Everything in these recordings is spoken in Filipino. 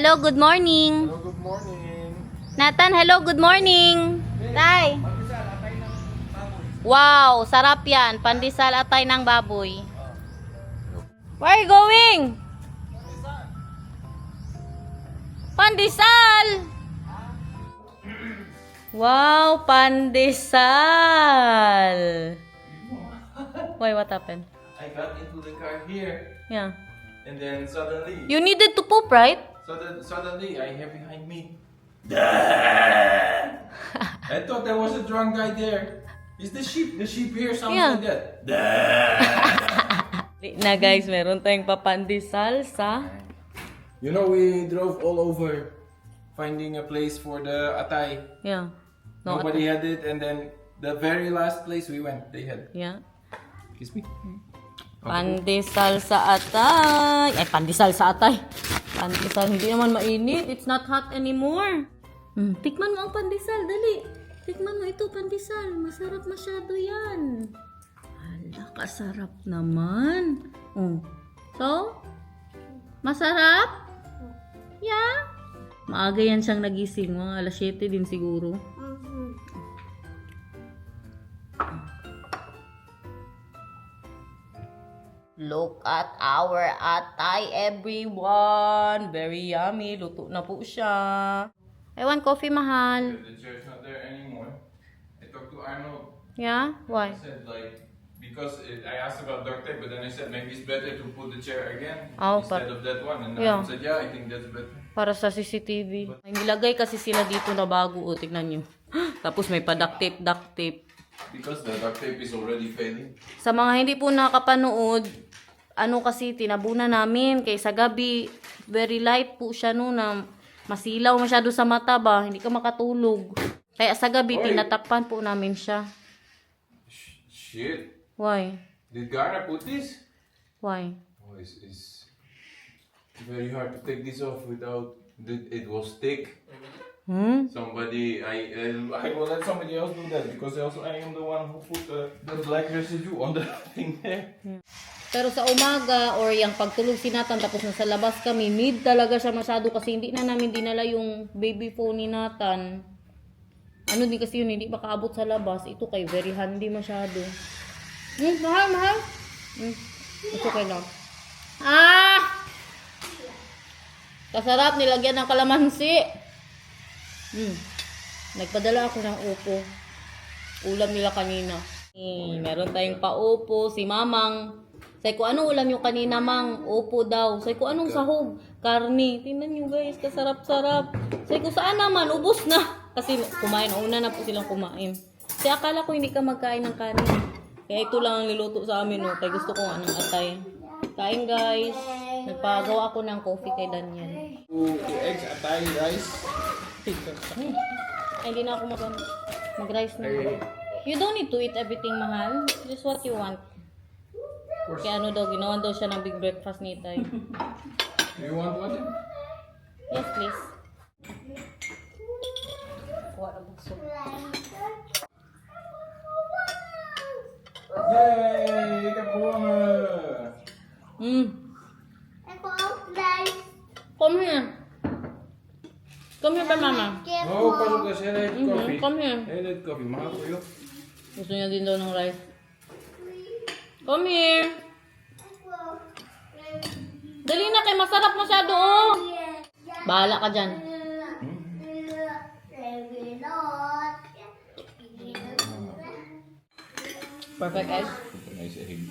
hello, good morning. Hello, good morning. Nathan, hello, good morning. Tay. Wow, sarap yan. Pandesal atay ng baboy. Where are you going? Pandesal! Wow, pandesal! Why, what happened? I got into the car here, Yeah. and then suddenly, You needed to poop, right? suddenly I hear behind me. I thought there was a drunk guy there. Is the sheep? The sheep here sounds Yeah. like that. Na guys, meron tayong papandesal sa... You know, we drove all over finding a place for the atay. Yeah. No, Nobody had it, and then the very last place we went, they had. yeah. Kiss me. Pandesal sa atay. Ay, pandesal sa atay. Pandesal, hindi naman mainit. It's not hot anymore. Tikman mo ang pandesal, dali. Tikman mo ito, pandesal. Masarap masyado yan. Hala, kasarap naman. So, masarap? Yeah. Maaga yan siyang nagising. Mga alas 7 din siguro. Look at our atay, everyone. Very yummy. Luto na po siya. I want coffee, mahal. The chair's not there anymore. I talked to Arnold. Yeah? Why? I said I asked about duct tape, but then I said maybe it's better to put the chair again instead of that one. And Yeah. Arnold said, yeah, I think that's better. Para sa CCTV. May nilagay kasi sila dito na bago. O, tignan nyo. Tapos may pa duct tape. Because the duct tape is already failing. Sa mga hindi po nakapanood, kasi tinabunan namin kay sa gabi, very light po siya no, na masilaw masyado sa mata ba, hindi ka makatulog. Kaya sa gabi, Oy. tinatakpan po namin siya. Shit. Why? Did Garner put this? Why? Oh, it's very hard to take this off without it was thick. Somebody, I will let somebody else do that because also I am the one who put the black residue on the thing there. Pero sa umaga or yung pagtulog si Nathan tapos nasa labas kami, need talaga siya masyado kasi hindi na namin dinala yung baby phone ni Nathan. Ano din kasi yun, hindi makaabot sa labas. Ito kay very handy masyado. Mahal. Ito kay lang. Kasarap, nilagyan ng kalamansi. Nagpadala ako ng upo. Ulam nila kanina. Meron tayong paupo, si Mamang. Sabi ko, anong ulam yung kanina, Mang? Upo daw. Sabi ko, anong sahog? Karni. Tingnan nyo guys, kasarap-sarap. Sabi ko, saan naman? Ubus na. Kasi kumain, una na po silang kumain. Kasi akala ko hindi ka magkain ng kanin. Kaya ito lang ang niluto sa amin, no? Kaya gusto ko anong atay. Kain guys. Nagpagawa ako ng coffee kay Daniel. Two eggs, atay, rice. Ay, hindi na ako mag-rice na. You don't need to eat everything, mahal. Just what you want. Kaya ginawan daw siya ng big breakfast ni Tay. Do you want one? Yes, please. Kuha na bukso. Yay! Kakuha nga! Come here. Come here, mama. Oh, pasok ka siya. Coffee. Come here. Hey, coffee. Mahal ko yun. Gusto niya din daw ng rice. Come here. Dali na kay masarap masyado, oh. Bahala ka dyan. Perfect egg. Nice egg.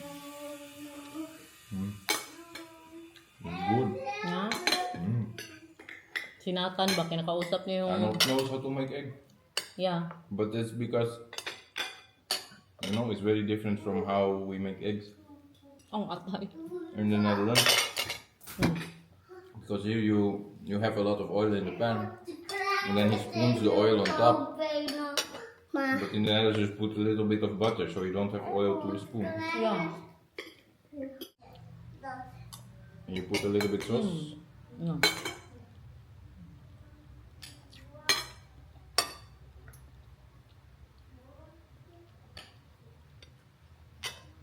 Good. Yeah. Si Nathan ba, kinakausap niya yung... Arnold knows how to make egg. Yeah. But that's because, it's very different from how we make eggs Ang atay. in the Netherlands. Because here you have a lot of oil in the pan, and then he spoons the oil on top. But in the Netherlands, just put a little bit of butter, so you don't have oil to the spoon. Yeah. And you put a little bit sauce. Yeah.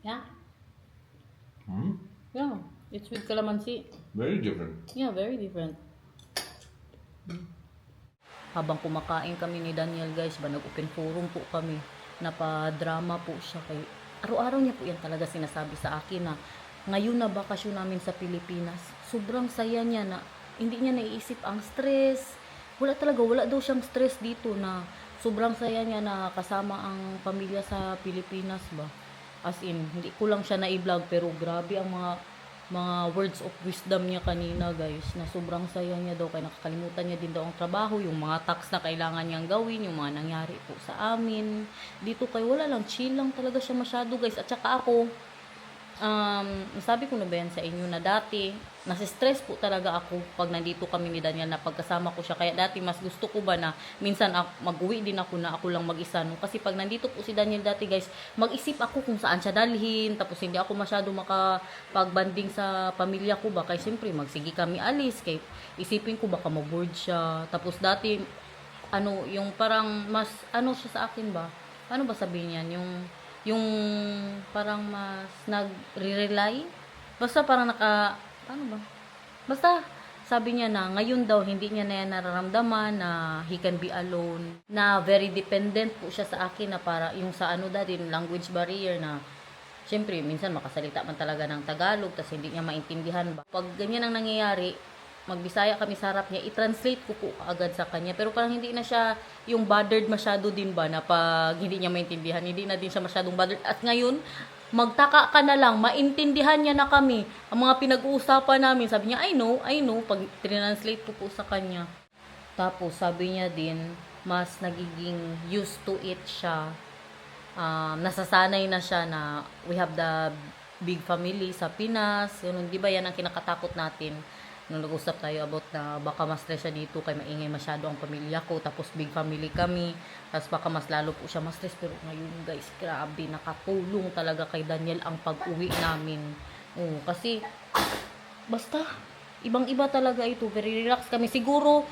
Yeah. Yeah. It's with calamansi. Very different. Yeah, very different. Habang kumakain kami ni Daniel guys, nag-open forum po kami. Napadrama po siya kay araw-araw niya po yan talaga sinasabi sa akin na ngayon na bakasyon namin sa Pilipinas. Sobrang saya niya na hindi niya naiisip ang stress. Wala daw siyang stress dito na sobrang saya niya na kasama ang pamilya sa Pilipinas ba. As in, hindi ko lang siya na-i-vlog pero grabe ang mga words of wisdom niya kanina guys, na sobrang saya niya daw kaya nakakalimutan niya din daw ang trabaho, yung mga tasks na kailangan niyang gawin, yung mga nangyari po sa amin dito, kay wala lang, chill lang talaga siya masyado guys. At saka ako, sabi ko na ba yan sa inyo na dati nasi-stress po talaga ako pag nandito kami ni Daniel na pagkasama ko siya, kaya dati mas gusto ko ba na minsan mag-uwi din ako na ako lang mag-isa, no? Kasi pag nandito po si Daniel dati guys, mag-isip ako kung saan siya dalhin, tapos hindi ako masyado makapag-banding sa pamilya ko ba, kaya siyempre magsige kami alis, kaya isipin ko baka ma-bored siya. Tapos dati yung parang mas siya sa akin ba, ano ba sabihin yan, yung parang mas nagre-rely, basta parang paano ba? Basta, sabi niya na ngayon daw hindi niya na yan nararamdaman na he can be alone. Na very dependent po siya sa akin na para yung sa din language barrier na syempre minsan makasalita man talaga ng Tagalog tas hindi niya maintindihan ba. Pag ganyan ang nangyayari, magbisaya kami sa harap niya, i-translate ko po agad sa kanya. Pero parang hindi na siya yung bothered masyado din ba na pag hindi niya maintindihan, hindi na din siya masyadong bothered. At ngayon, magtaka ka na lang, maintindihan niya na kami. Ang mga pinag-uusapan namin, sabi niya, I know, pag translate ko po sa kanya. Tapos, sabi niya din, mas nagiging used to it siya. Nasasanay na siya na we have the big family sa Pinas. Yun, di ba yan ang kinakatakot natin? Nung nag-usap tayo about na baka mas stress siya dito kay maingay masyado ang pamilya ko, tapos big family kami, tapos baka mas lalo po siya mas stress. Pero ngayon guys, grabe, nakatulong talaga kay Daniel ang pag-uwi namin. Kasi basta ibang-iba talaga ito, very relax kami. Siguro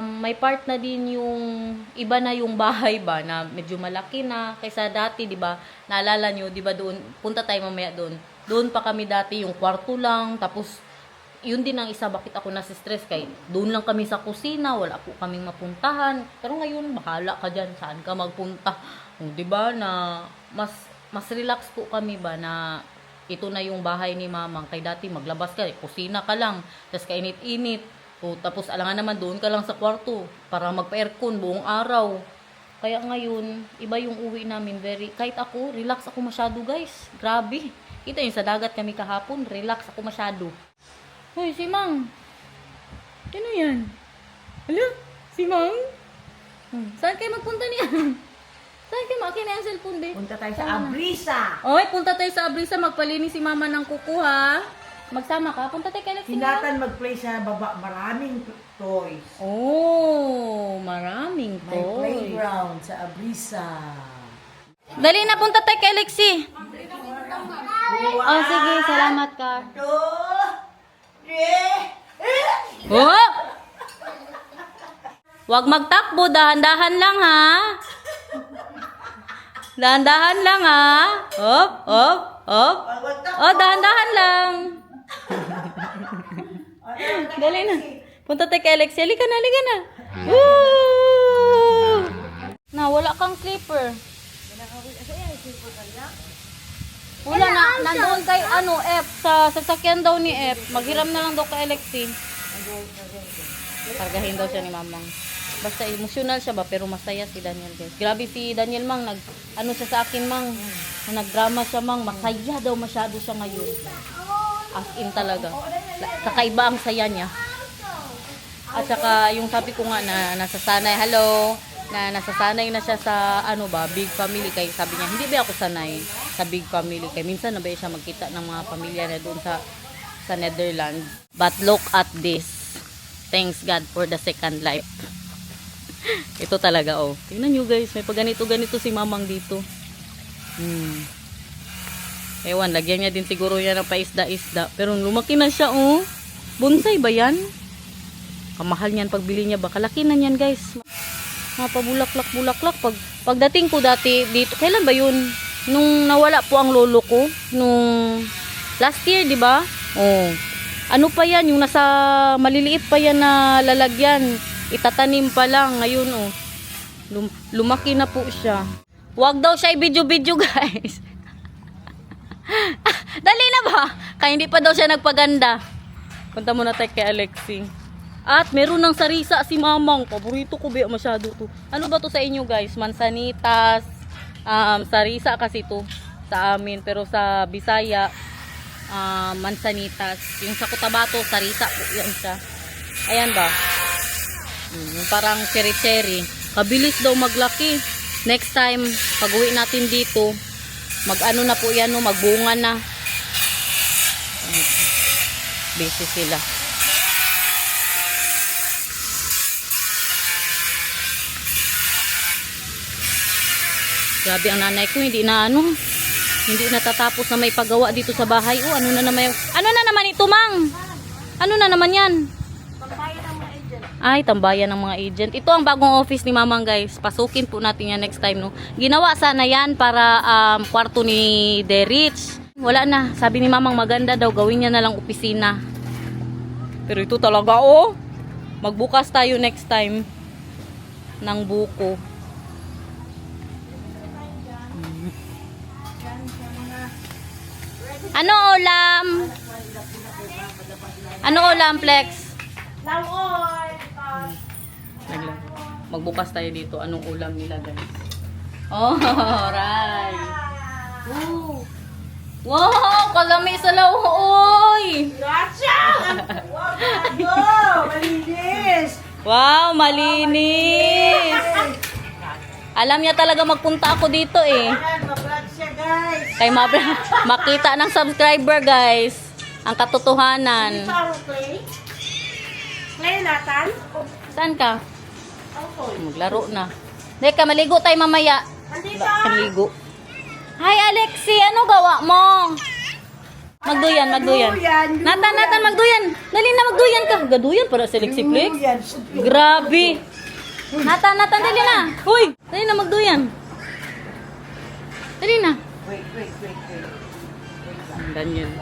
may part na din yung iba na yung bahay ba na medyo malaki na kaysa dati, di ba? Naalala nyo, di ba doon, punta tayo mamaya doon pa kami dati yung kwarto lang, tapos yun din ang isa bakit ako nasi-stress kay doon lang kami sa kusina, wala po kaming mapuntahan. Pero ngayon, bahala ka dyan, saan ka magpunta. Di ba na mas relax po kami ba na ito na yung bahay ni Mamang. Kay dati maglabas ka, kusina ka lang, tapos kainit-init. Tapos alangan naman doon ka lang sa kwarto para magpa-aircon buong araw. Kaya ngayon, iba yung uwi namin. Kahit ako, relax ako masyado guys. Grabe. Kita yun, sa dagat kami kahapon, relax ako masyado. Hoy, si Mang. Sino yan? Hala, si Mang? Saan kayo magpunta niya? Saan kayo makin na yung cellphone, be? Punta tayo sa Abrisa. Oy, punta tayo sa Abrisa. Magpalinis si Mama ng kuko, ha? Magsama ka? Punta tayo kay Lexi. Sinatan mag-play sa baba. Maraming toys. Oh, maraming May toys. playground sa Abrisa. Dali na, punta tayo kay Lexi. Oh, sige. Salamat ka. Oh! Huwag magtakbo, dahan-dahan lang ha. Dahan-dahan lang ha. Op. Oh, dahan-dahan lang. Dali na. Punta tayo kay Alexia. Halika na. Woo! Wala kang clipper. Wala na, nandoon kay F, sa sasakyan daw ni F. Maghiram na lang daw kay Alexi. Kargahin daw siya ni Mamang. Basta emotional siya ba, pero masaya si Daniel guys. Grabe si Daniel Mang, siya sa akin Mang, nagdrama siya Mang, masaya daw masyado siya ngayon. As in talaga. Kakaiba ang saya niya. At saka yung sabi ko nga na nasasanay, nasasanay na siya sa big family. Kay sabi niya, hindi ba ako sanay sa big family? Kay minsan na ba siya magkita ng mga pamilya na doon sa Netherlands. But look at this. Thanks God for the second life. Ito talaga, oh. Tingnan nyo guys, may paganito-ganito si Mamang dito. Ewan, lagyan niya din siguro yan ng paisda-isda. Pero lumaki na siya, oh. Bonsai ba yan? Kamahal niyan pagbili niya ba? Kalaki na niyan guys. Mga pabulaklak-bulaklak. Pagdating ko dati dito, kailan ba yun? Nung nawala po ang lolo ko. Nung last year, di ba? Oh. Ano pa yan? Yung nasa maliliit pa yan na lalagyan. Itatanim pa lang. Ngayon, oh. Lumaki na po siya. Huwag daw siya i-video-video, guys. Dali na ba? Kaya hindi pa daw siya nagpaganda. Punta muna tayo kay Alexi. At meron ng sarisa si Mamang. Paborito ko ba masyado to. Ano ba to sa inyo, guys? Mansanitas. Sarisa kasi to sa amin. Pero sa Bisaya, mansanitas. Yung sa Cotabato, sarisa po yan siya. Ayan ba? Yung parang cherry-cherry. Kabilis daw maglaki. Next time, pag uwi natin dito, mag-ano na po yan, no? Magbunga na. Busy sila. Grabe ang nanay ko, hindi natatapos na may paggawa dito sa bahay. Oh, ano na naman ito, Mang? Ano na naman yan? Ay, tambayan ng mga agent. Ito ang bagong office ni Mamang, guys. Pasukin po natin yan next time, no? Ginawa sana yan para kwarto ni Derich. Wala na. Sabi ni Mamang maganda daw. Gawin niya na lang opisina. Pero ito talaga, oh. Magbukas tayo next time ng buko. Ano ulam? Ano ulam, Flex? Magbukas tayo dito. Anong ulam nila, guys? Oh, right. Ooh. Wow, kalami sa lauhoy. Gotcha! Wow, malinis! Wow, malinis. Alam niya talaga magpunta ako dito eh. Ayan, ma-vlog siya, guys. Kay makita ng subscriber, guys. Ang katotohanan. Parang play. Play natin. Saan ka? Maglaro na. Deka, maligo tayo mamaya. Andito. Maligo. Hi, Alexi. Ano gawa mo? Magduyan. Natan, magduyan. Dali na, magduyan ka. Gaduyan para sa Alexi Flex. Grabe. Natan, dali na. Huy, dali na, magduyan. Dali na. Wait. Daniel.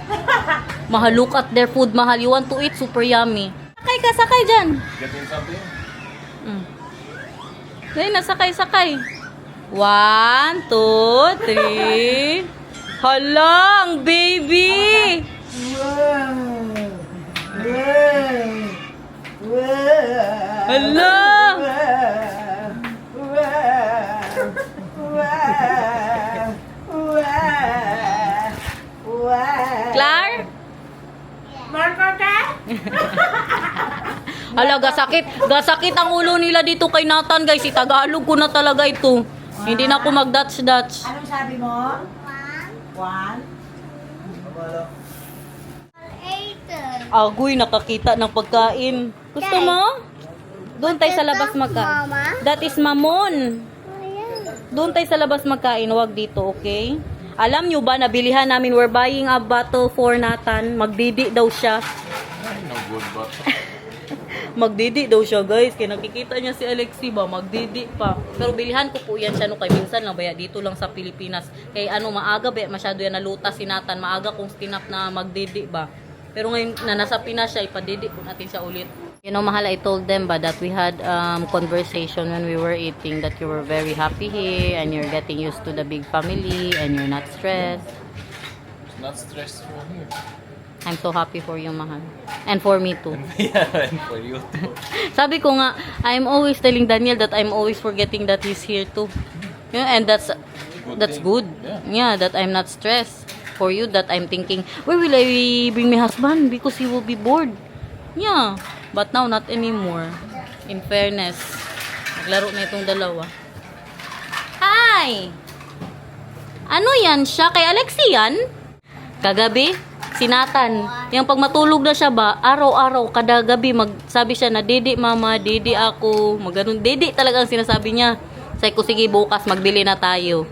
Mahal, look at their food. Mahal. You want to eat? Super yummy. Sakay dyan. Getting something? Dali na, sakay. 1, 2, 3. Halang, baby! Hala! Clar? Hala, gasakit ang ulo nila dito kay Nathan, guys. Tagalog ko na talaga ito. Hindi na ako mag-Dutch. Anong sabi mo? 1. Agoy, nakakita ng pagkain. Gusto mo? Doon tayo sa labas magkain. That is mamon. Doon tayo sa labas magkain, wag dito, okay? Alam nyo ba, nabilihan namin, we're buying a bottle for Nathan. Magdidi daw siya. No good, but Magdidi daw siya, guys. Kaya nakikita niya si Alexi ba, magdidi pa. Pero bilihan ko po yan siya no, kay minsan lang baya dito lang sa Pilipinas. Kay maaga ba, masyado yan naluta si Nathan. Maaga kong stinap na magdidi ba. Pero ngayon na nasa Pinas siya, ipadidi po natin siya ulit. You know, mahal, I told them ba that we had conversation when we were eating that you were very happy here and you're getting used to the big family and you're not stressed. it's not stressful here. I'm so happy for you, mahal. And for me too. Yeah, and for you too. Sabi ko nga, I'm always telling Daniel that I'm always forgetting that he's here too. Yeah, and that's thing. good. Yeah, that I'm not stressed. For you, that I'm thinking, where will I bring my husband? Because he will be bored. Yeah. But now, not anymore. In fairness. Naglaro na itong dalawa. Hi! Ano yan siya? Kay Alexi yan? Kagabi, si Nathan. Yung pag matulog na siya ba, araw-araw, kada gabi, magsabi siya na, Didi mama, Didi ako. Maganon, Didi talaga ang sinasabi niya. Sabi ko, sige bukas, magbili na tayo.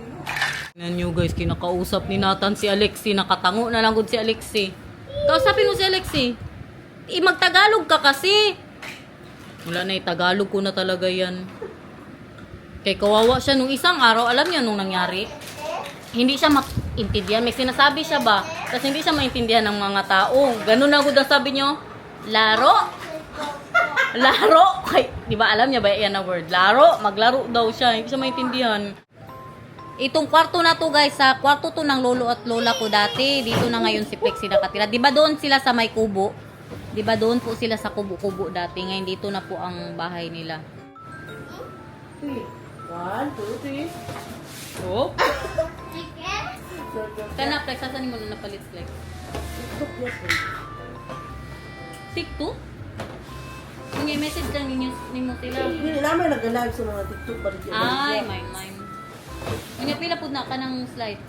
Tingnan nyo guys, kinakausap ni Nathan si Alexi. Nakatango na lang si Alexi. Kausapin mo si Alexi. Magtagalog ka kasi. Wala na, Tagalog ko na talaga yan. Kay kawawa siya nung isang araw. Alam niya nung nangyari. Hindi siya maintindihan. May sinasabi siya ba? Tapos hindi siya maintindihan ng mga tao. Ganun na gud ang sabi nyo. Laro? Laro. Ay, di ba alam niya ba yan na word? Laro. Maglaro daw siya. Hindi siya maintindihan. Itong kwarto na to guys, sa kwarto to ng lolo at lola ko dati. Dito na ngayon si Plexi nakatira. Di ba doon sila sa may kubo? Di ba doon po sila sa kubo-kubo dati? Ngayon dito na po ang bahay nila. 1, 2, 3. Oh? Kana Plex, saan mo na napalit Plex? TikTok? May message lang ninyo sila. Hindi namin nag-live sa mga TikTok ba rin yun? Ay, mine. Nga pila po na ka ng slide.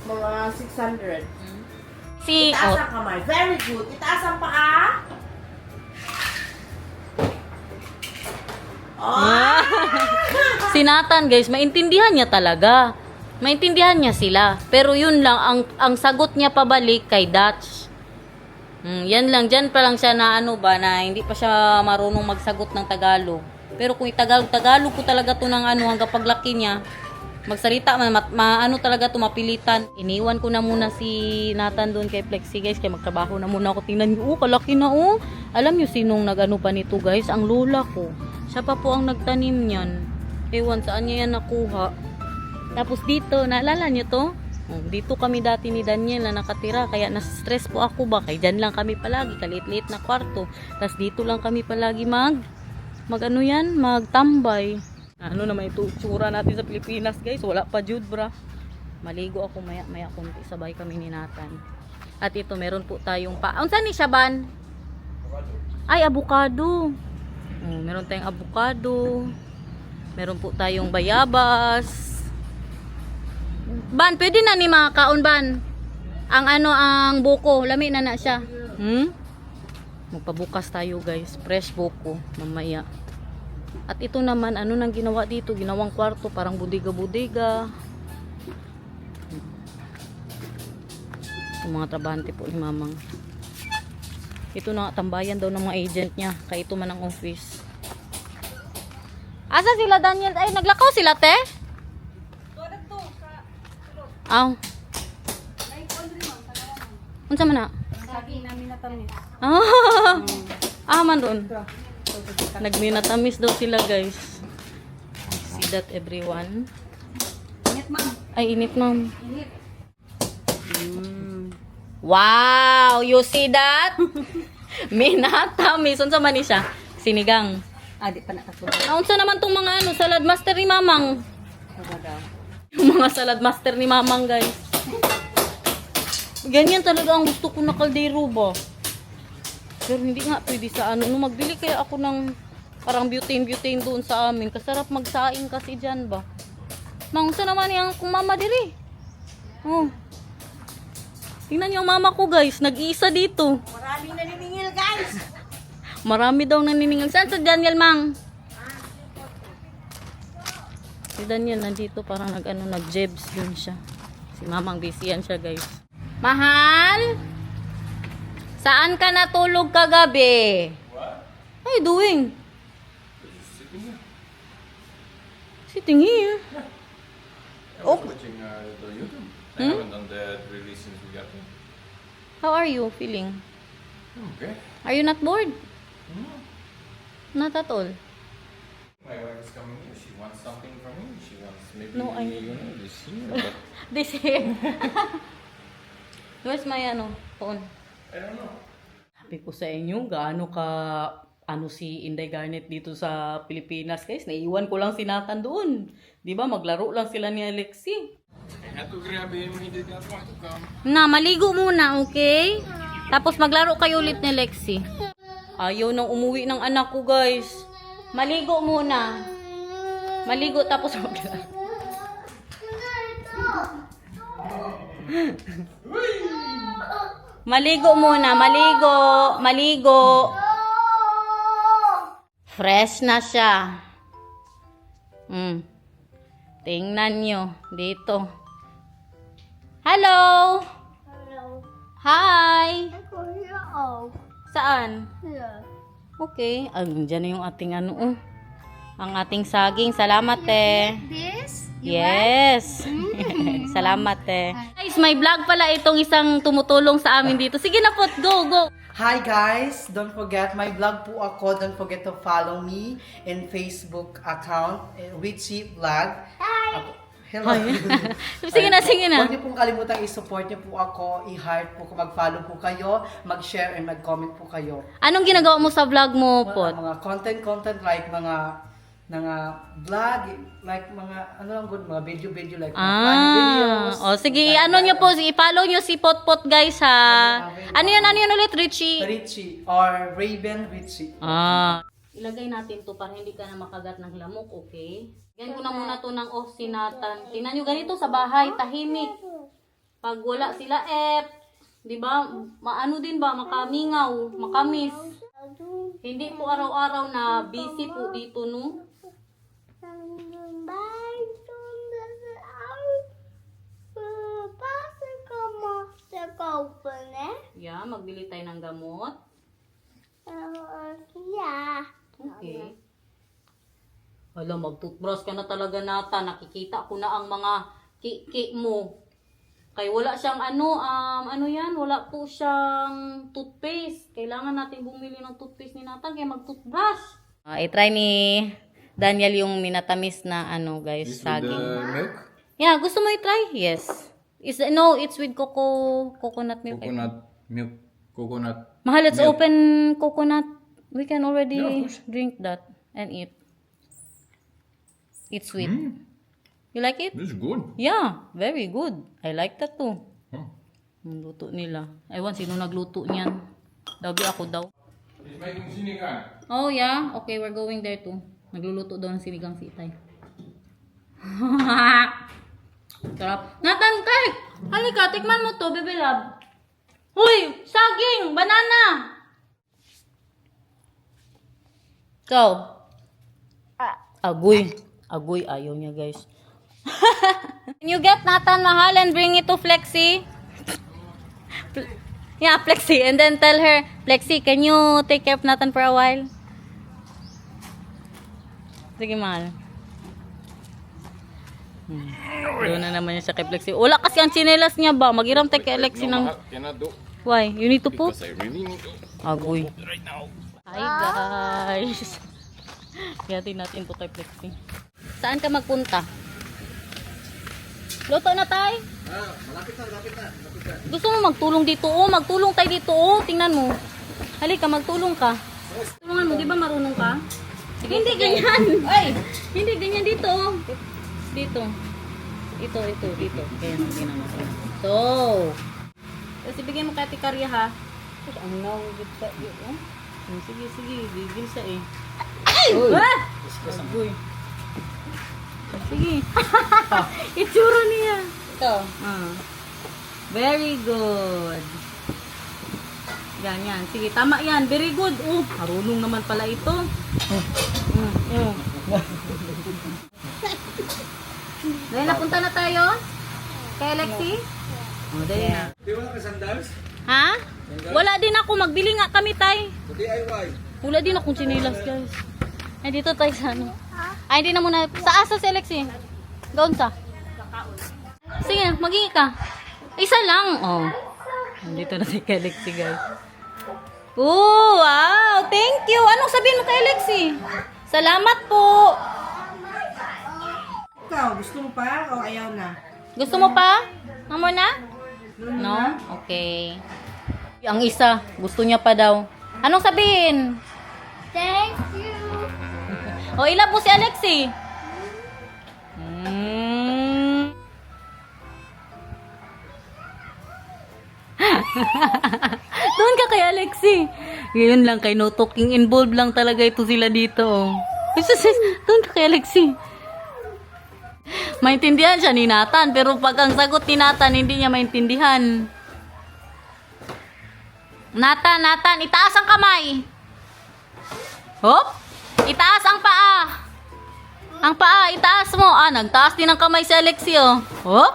Mga 600. Si, Itaas ang kamay. Very good. Itaas ang paa. Oh! si Nathan guys, maintindihan niya talaga. Maintindihan niya sila. Pero yun lang, ang sagot niya pabalik kay Dutch. Yan lang, dyan pa lang siya na na hindi pa siya marunong magsagot ng Tagalog. Pero kung Tagalog ko talaga to ng hanggang paglaki niya, magsalita, talaga to mapilitan. Iniwan ko na muna si Nathan doon kay Plexi guys, kaya magtrabaho na muna ako. Tingnan niyo, kalaki na Alam niyo sinong pa nito guys? Ang lola ko. Siya pa po ang nagtanim niyan. Ewan, saan niya yan nakuha. Tapos dito, naalala niyo to? Dito kami dati ni Daniel na nakatira, kaya na-stress po ako ba? Kaya dyan lang kami palagi, kalit-liit na kwarto. Tapos dito lang kami palagi magtambay. Ano naman ito, tsura natin sa Pilipinas guys, wala pa jud bra. Maligo ako maya kunti, sabay kami ni Nathan. At ito, meron po tayong unsan ni Shaban? Ay, avocado. Meron tayong avocado. Meron po tayong bayabas. Ban, pwede na ni makakaon ban. Ang buko, lami na siya. Magpabukas tayo guys, fresh buko mamaya. At ito naman, nang ginawa dito? Ginawang kwarto, parang budiga-budiga. Yung mga trabahante po ni Mamang. Ito na, tambayan daw ng mga agent niya. Kaya ito man ang office. Asa sila, Daniel? Ay, naglakaw sila, te? Aw. Unsa man na? Saging namin natamis. Man doon. Nagminatamis daw sila guys. See that everyone. Init, ma'am. Ay, init ma'am. Init. Wow! You see that? Minatamis. Unsa man ni siya? Sinigang. Di pa nakatulog. Unsa naman tong mga salad master ni Mamang? Yung mga salad master ni Mamang guys. Ganyan talaga ang gusto ko na kaldero ba? Pero hindi nga pwede sa magbili kaya ako ng parang butane doon sa amin. Kasarap magsaing kasi dyan ba? Mangsa naman yung kung mama diri. Tingnan niyo ang mama ko guys, nag-iisa dito. Maraming naniningil, guys. Marami daw naniningil. Saan sa Daniel, Mang? Si Daniel nandito parang nag-jebs din siya. Si Mamang busy yan siya guys. Mahal? Saan ka natulog kagabi? What? What are you doing? Sitting here. Sitting here. I was watching the YouTube. I haven't done that really since we got here. How are you feeling? Okay. Are you not bored? No. Not at all. My wife is coming here. She wants something from me. She wants maybe No, I- this here. But This here. Where's my phone? I don't know. Sabi ko sa inyo, gaano ka si Inday Garnet dito sa Pilipinas guys. Naiiwan ko lang si Nathan doon. Di ba maglaro lang sila ni Alexi. I had to grab him. He did not want to come. Maligo muna, okay? Tapos maglaro kayo ulit ni Lexi. Ayaw nang umuwi ng anak ko guys. Maligo muna. Maligo tapos maglaro. Maligo muna, maligo. Fresh na siya. Tingnan nyo dito. Hello. Hello. Hi. Ako here. Saan? Here. Okay. Dyan na yung ating ang ating saging. Salamat This? Yes. Salamat eh. Guys, may vlog pala itong isang tumutulong sa amin dito. Sige na po, go. Hi guys! Don't forget, my vlog po ako. Don't forget to follow me in Facebook account, Richie Vlog. Hi! Hello! Sige na. Huwag niyo pong kalimutan i-support niyo po ako, i-heart po, mag-follow po kayo, mag-share and mag-comment po kayo. Anong ginagawa mo sa vlog mo, Pot? Mga content like mga vlog, like mga ano lang good, mga video like mga funny videos. O sige, ano nyo po, i-follow nyo si Pot Guys ha. Ano yan ulit, Richie? Richie or Raven Richie. Ilagay natin to para hindi ka na makagat ng lamok, okay? Yan ko na muna to ng sinatan. Tingnan nyo ganito sa bahay, tahimik. Pag wala sila, di ba? Maano din ba, makamingaw, makamis. Hindi po araw-araw na busy po dito, no? Yeah, magbili tayo ng gamot. Okay. Alam, mag-toothbrush ka na talaga nata. Nakikita ko na ang mga ki mo. Kaya wala siyang ano yan, wala po siyang toothpaste. Kailangan natin bumili ng toothpaste ni Nathan kaya mag-toothbrush. I-try ni Daniel yung minatamis na guys, This with saging. the milk? Yeah, gusto mo i-try? Yes. It's with coconut milk. Coconut. Mahal, let's milk. open coconut. We can already Yeah, of course. drink that and eat. It's sweet. You like it? This is good. Yeah, very good. I like that too. Huh. Ang luto nila. Ewan, sino nagluto niyan? Dabi ako daw. He's making sinigang. Oh yeah? Okay, we're going there too. Nagluluto daw ng sinigang si Itay. Sarap. Nathan, Kai! Halika, tikman mo to, baby love. Uy! Saging! Banana! Ikaw? Agoy. Agoy, ayaw niya guys. Can you get Nathan mahal and bring it to Flexi? Yeah, Flexi. And then tell her, Flexi, can you take care of Nathan for a while? Sige, mahal. Doon na naman niya sa kay Flexi. Wala kasi ang chinelas niya ba? Mag-iram tayo kay Flexi ng... Cannot do. Why? You need to put? Because I really need to. Agoy. Right now. Hi guys! Yatin natin to kay Flexi. Saan ka magpunta? Luto na tayo? Malapit na. Gusto mo magtulong dito? Oh, magtulong tayo dito. Oh, tingnan mo. Halika, magtulong ka. Tulungan mo, di ba marunong ka? Sige, hindi ganyan. Ay, hindi ganyan dito. Dito. Dito. Kaya tingnan mo. So, kasi bigyan mo kay Ate Karya ha. Ang nawagod sa iyo. Oh. Sige. Gigil siya eh. Ah! Agoy. Sige. Itsura niya. Ito. Very good. Ganyan. Sige, tama yan. Very good. Oh, marunong naman pala ito. Dahil napunta na tayo? Kay Alexi? Oh, dahil na. Di wala ka sandals? Ha? Wala din ako. Magbili nga kami, tay. DIY. Wala din akong chinilas, guys. Ay, dito tayo sa ano. Ay, hindi na muna. Sa asa si Alexi? Gaon sa? Sige, maghingi ka. Isa lang. Oh. Dito na si Alexi, guys. Oh, wow. Thank you. Anong sabihin mo kay Alexi? Salamat po. Ikaw, gusto mo pa o ayaw na? Gusto mo pa? Amor na? No? Okay. Ang isa, gusto niya pa daw. Anong sabihin? Thank you. O, ilan po si Alexi? Doon ka kay Alexi. Ngayon lang kay no talking involved lang talaga ito sila dito. Oh. Doon ka kay Alexi. Maintindihan siya ni Nathan, pero pag ang sagot ni Nathan, hindi niya maintindihan. Nathan, itaas ang kamay. Hop! Itaas ang paa. Ang paa, itaas mo. Ah, nagtaas din ang kamay si Alexi, oh. Hop!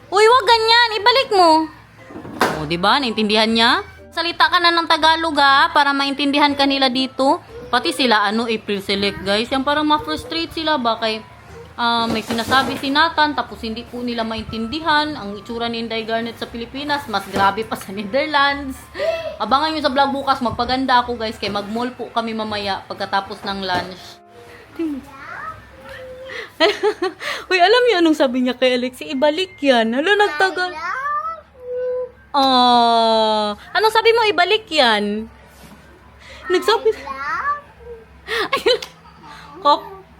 Uy, wag ganyan. Ibalik mo. O, diba? Naintindihan niya? Salita ka na ng Tagalog, ha? Para maintindihan ka nila dito. Pati sila, April Select, guys. Yan parang ma-frustrate sila ba? Kay may sinasabi si Nathan, tapos hindi po nila maintindihan ang itsura ni Inday Garnet sa Pilipinas, mas grabe pa sa Netherlands. Abangan nyo sa vlog bukas, magpaganda ako guys, kay mag-mall po kami mamaya pagkatapos ng lunch. Uy, alam niyo anong sabi niya kay Alexi? Ibalik yan. Hala, nagtagal. Anong sabi mo? Ibalik yan. Nagsabi.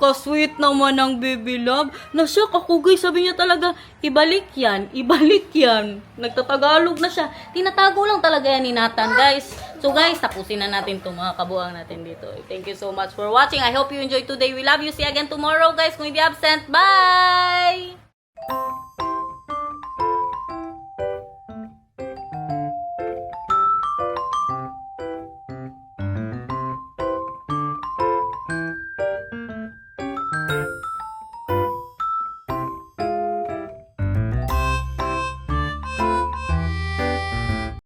Sweet naman ng baby love. Nashock ako guys. Sabi niya talaga, ibalik yan. Ibalik yan. Nagtatagalog na siya. Tinatago lang talaga yan ni Nathan guys. So guys, tapusin na natin itong mga kabuang natin dito. Thank you so much for watching. I hope you enjoyed today. We love you. See you again tomorrow guys. Kung hindi absent. Bye!